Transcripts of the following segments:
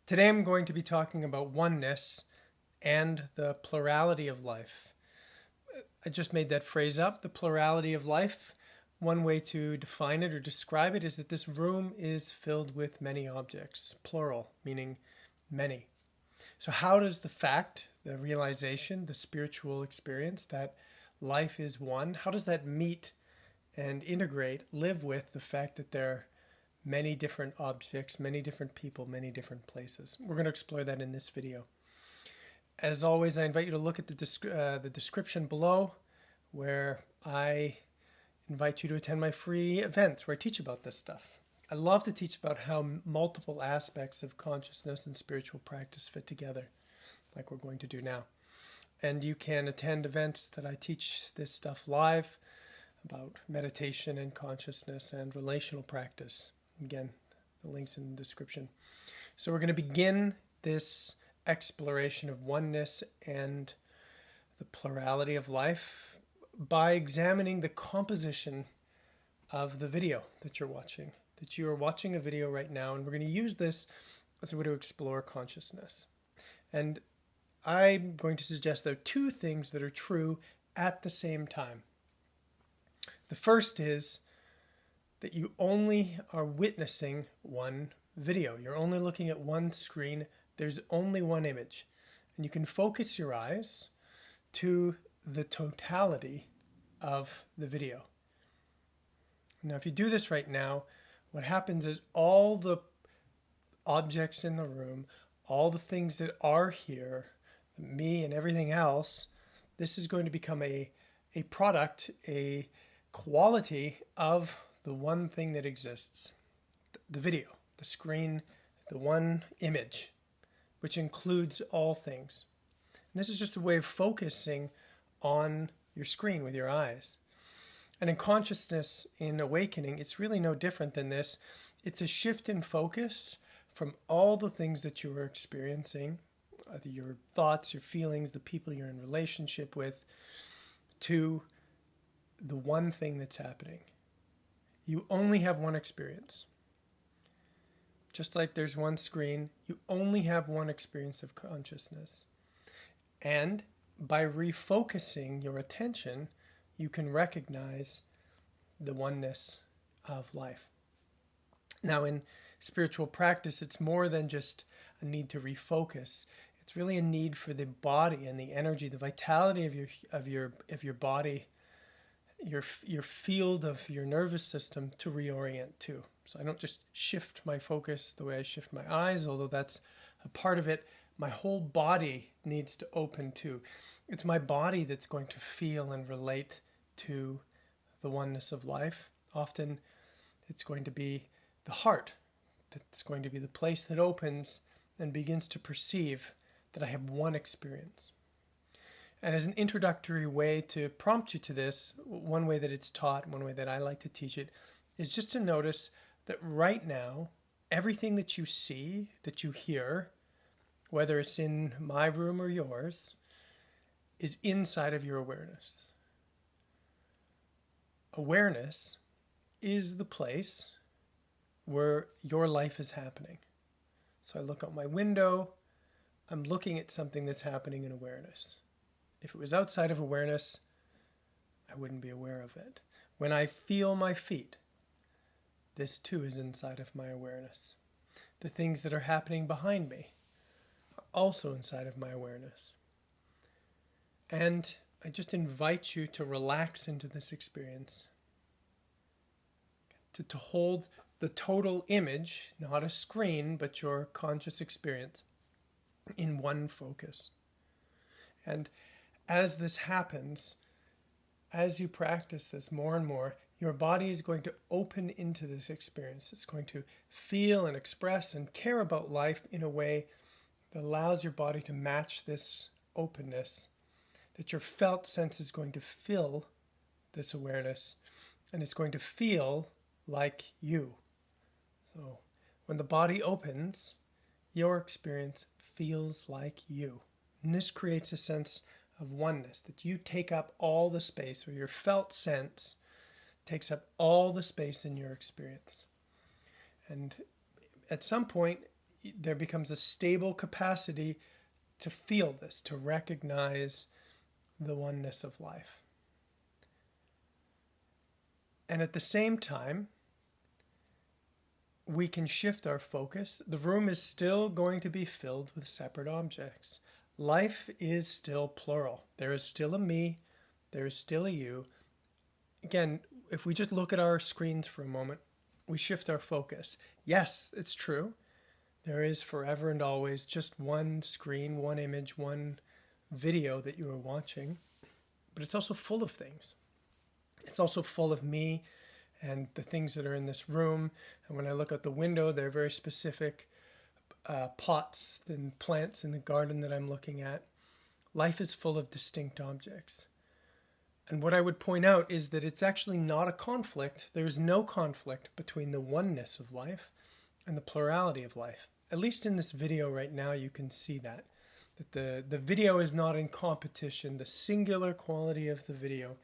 Today I'm going to be talking about oneness and the plurality of life. I just made that phrase up, the plurality of life. One way to define it or describe it is that this room is filled with many objects, plural, meaning many. So how does the fact, the realization, the spiritual experience that life is one, how does that meet and integrate, live with the fact that there are many different objects, many different people, many different places? We're going to explore that in this video. As always, I invite you to look at the description below, where I invite you to attend my free events where I teach about this stuff. I love to teach about how multiple aspects of consciousness and spiritual practice fit together, like we're going to do now. And you can attend events that I teach this stuff live about meditation and consciousness and relational practice. Again, the link's in the description. So we're going to begin this exploration of oneness and the plurality of life by examining the composition of the video that you're watching. That you are watching a video right now, and we're going to use this as a way to explore consciousness. And I'm going to suggest there are two things that are true at the same time. The first is that you only are witnessing one video. You're only looking at one screen. There's only one image. And you can focus your eyes to the totality of the video. Now, if you do this right now, what happens is all the objects in the room, all the things that are here, me and everything else, this is going to become a product, a quality of the one thing that exists, the video, the screen, the one image, which includes all things. And this is just a way of focusing on your screen with your eyes. And in consciousness, in awakening, it's really no different than this. It's a shift in focus from all the things that you are experiencing, your thoughts, your feelings, the people you're in relationship with, to the one thing that's happening. You only have one experience. Just like there's one screen, you only have one experience of consciousness. And by refocusing your attention, you can recognize the oneness of life. Now, in spiritual practice, it's more than just a need to refocus. It's really a need for the body and the energy, the vitality of your body, your field of your nervous system to reorient to. So I don't just shift my focus the way I shift my eyes, although that's a part of it. My whole body needs to open too. It's my body that's going to feel and relate to the oneness of life. Often it's going to be the heart that's going to be the place that opens and begins to perceive that I have one experience. And as an introductory way to prompt you to this, one way that it's taught, one way that I like to teach it, is just to notice that right now, everything that you see, that you hear, whether it's in my room or yours, is inside of your awareness. Awareness is the place where your life is happening. So I look out my window, I'm looking at something that's happening in awareness. If it was outside of awareness, I wouldn't be aware of it. When I feel my feet, this too is inside of my awareness. The things that are happening behind me are also inside of my awareness. And I just invite you to relax into this experience, to hold the total image, not a screen, but your conscious experience in one focus. And as this happens, as you practice this more and more, your body is going to open into this experience. It's going to feel and express and care about life in a way that allows your body to match this openness, that your felt sense is going to fill this awareness, and it's going to feel like you. So when the body opens, your experience feels like you. And this creates a sense of oneness, that you take up all the space, or your felt sense takes up all the space in your experience. And at some point, there becomes a stable capacity to feel this, to recognize the oneness of life. And at the same time, we can shift our focus. The room is still going to be filled with separate objects. Life is still plural. There is still a me, there is still a you. Again, if we just look at our screens for a moment, we shift our focus. Yes, it's true. There is forever and always just one screen, one image, one video that you are watching, but it's also full of things. It's also full of me and the things that are in this room. And when I look out the window, there are very specific pots and plants in the garden that I'm looking at. Life is full of distinct objects. And what I would point out is that it's actually not a conflict. There is no conflict between the oneness of life and the plurality of life. At least in this video right now, you can see that the video is not in competition. The singular quality of the video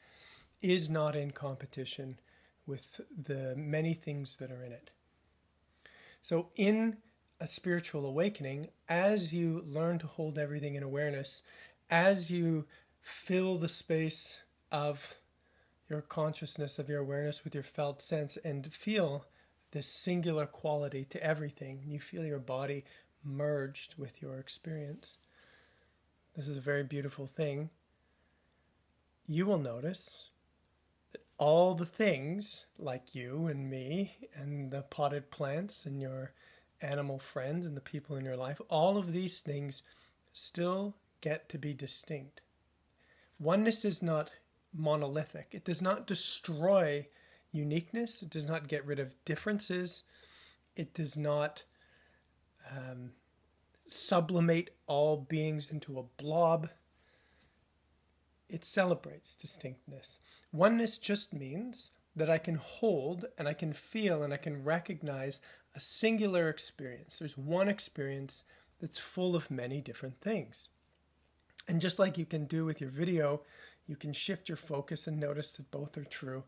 is not in competition with the many things that are in it. So in a spiritual awakening, as you learn to hold everything in awareness, as you fill the space of your consciousness, of your awareness with your felt sense, and feel this singular quality to everything, you feel your body merged with your experience. This is a very beautiful thing. You will notice that all the things, like you and me and the potted plants and your animal friends and the people in your life, all of these things still get to be distinct. Oneness is not monolithic. It does not destroy uniqueness. It does not get rid of differences. It does not sublimate all beings into a blob. It celebrates distinctness. Oneness just means that I can hold and I can feel and I can recognize a singular experience. There's one experience that's full of many different things. And just like you can do with your video, you can shift your focus and notice that both are true.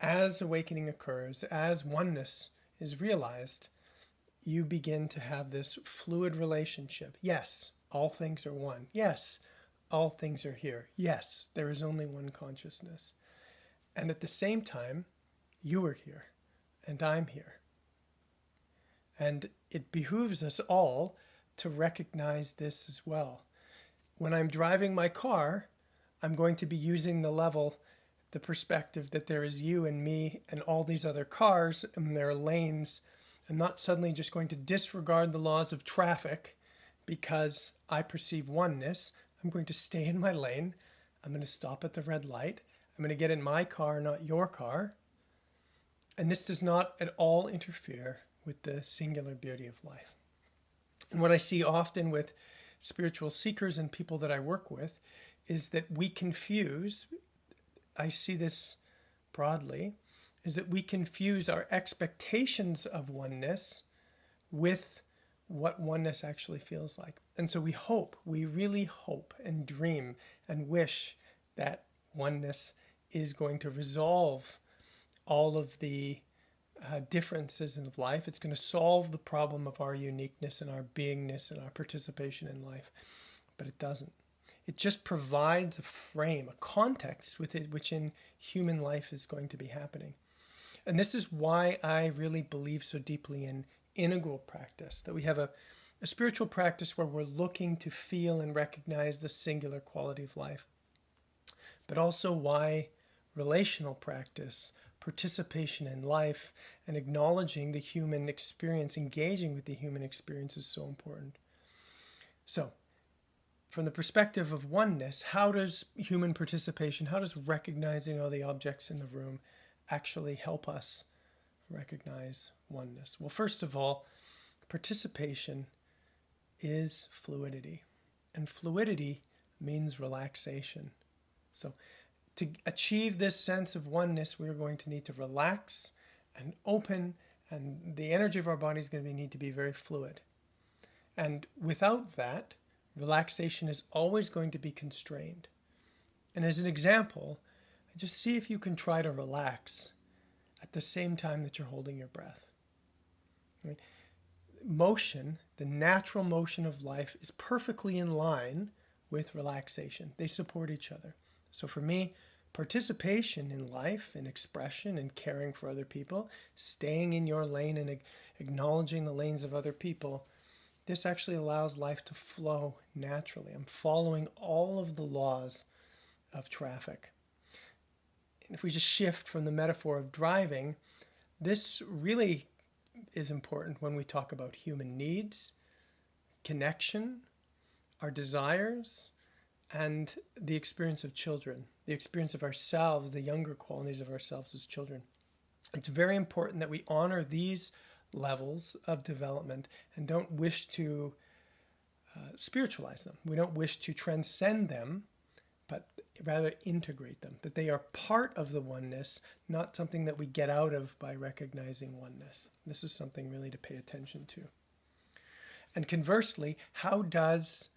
As awakening occurs, as oneness is realized, you begin to have this fluid relationship. Yes, all things are one. Yes, all things are here. Yes, there is only one consciousness. And at the same time, you are here and I'm here. And it behooves us all to recognize this as well. When I'm driving my car, I'm going to be using the perspective that there is you and me and all these other cars and their lanes. I'm not suddenly just going to disregard the laws of traffic because I perceive oneness. I'm going to stay in my lane. I'm going to stop at the red light. I'm going to get in my car, not your car. And this does not at all interfere with the singular beauty of life. And what I see often with spiritual seekers and people that I work with is that we confuse, I see this broadly, is that we confuse our expectations of oneness with what oneness actually feels like. And so we really hope and dream and wish that oneness is going to resolve all of the differences in life. It's going to solve the problem of our uniqueness and our beingness and our participation in life. But it doesn't. It just provides a frame, a context with it, which in human life is going to be happening. And this is why I really believe so deeply in integral practice, that we have a spiritual practice where we're looking to feel and recognize the singular quality of life, but also why relational practice, participation in life, and acknowledging the human experience, engaging with the human experience is so important. So, from the perspective of oneness, how does human participation, how does recognizing all the objects in the room actually help us recognize oneness? Well, first of all, participation is fluidity, and fluidity means relaxation. So to achieve this sense of oneness, we're going to need to relax and open, and the energy of our body is going to need to be very fluid. And without that, relaxation is always going to be constrained. And as an example, just see if you can try to relax at the same time that you're holding your breath. Right? motion, the natural motion of life, is perfectly in line with relaxation. They support each other. So for me, participation in life, in expression, and caring for other people, staying in your lane and acknowledging the lanes of other people, this actually allows life to flow naturally. I'm following all of the laws of traffic. And if we just shift from the metaphor of driving, this really is important when we talk about human needs, connection, our desires, and the experience of children, the experience of ourselves, the younger qualities of ourselves as children. It's very important that we honor these levels of development and don't wish to spiritualize them. We don't wish to transcend them, but rather integrate them, that they are part of the oneness, not something that we get out of by recognizing oneness. This is something really to pay attention to. And conversely, how does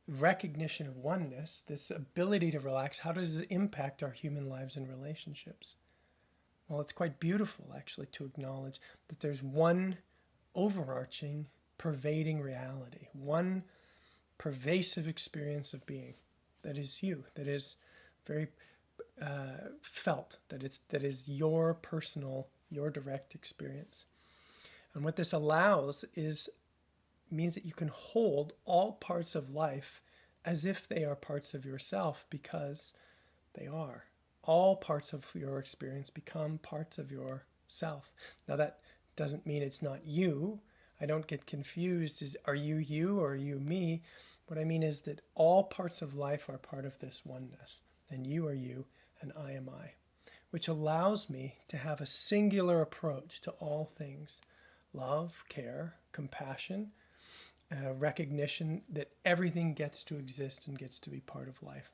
recognition of oneness, this ability to relax, how does it impact our human lives and relationships? Well, it's quite beautiful, actually, to acknowledge that there's one overarching, pervading reality, one pervasive experience of being that is you, that is very felt, that is your personal, your direct experience. And what this allows means that you can hold all parts of life as if they are parts of yourself, because they are. All parts of your experience become parts of yourself. Now that doesn't mean it's not you. I don't get confused. Are you you or are you me? What I mean is that all parts of life are part of this oneness, and you are you and I am I, which allows me to have a singular approach to all things: love, care, compassion, recognition that everything gets to exist and gets to be part of life.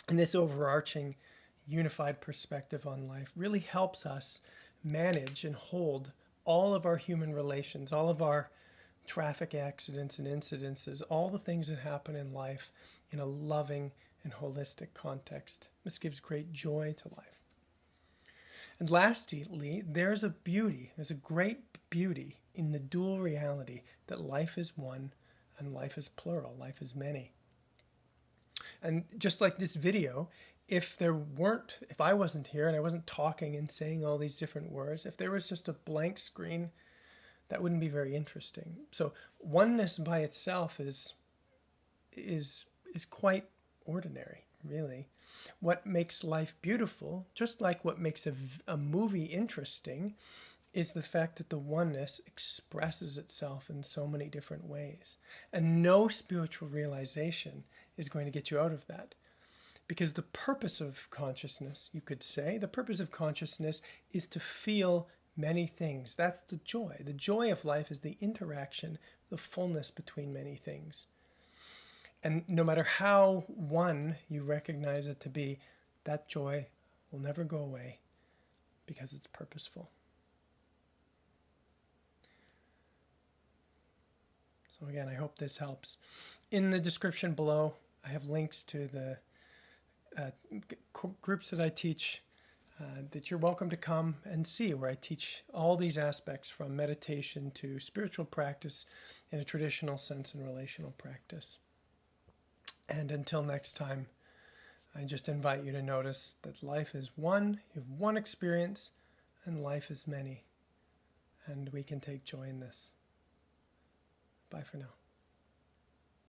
And this overarching unified perspective on life really helps us manage and hold all of our human relations, all of our traffic accidents and incidences, all the things that happen in life in a loving and holistic context. This gives great joy to life. And lastly, there's a great beauty in the dual reality that life is one and life is plural, life is many. And just like this video, if I wasn't here and I wasn't talking and saying all these different words, if there was just a blank screen, that wouldn't be very interesting. So oneness by itself is quite ordinary, really. What makes life beautiful, just like what makes a movie interesting, is the fact that the oneness expresses itself in so many different ways. And no spiritual realization is going to get you out of that. Because the purpose of consciousness, you could say, the purpose of consciousness is to feel many things. That's the joy. The joy of life is the interaction, the fullness between many things. And no matter how one you recognize it to be, that joy will never go away because it's purposeful. So again, I hope this helps. In the description below, I have links to the groups that I teach that you're welcome to come and see, where I teach all these aspects from meditation to spiritual practice in a traditional sense and relational practice. And until next time, I just invite you to notice that life is one, you have one experience, and life is many. And we can take joy in this. Bye for now.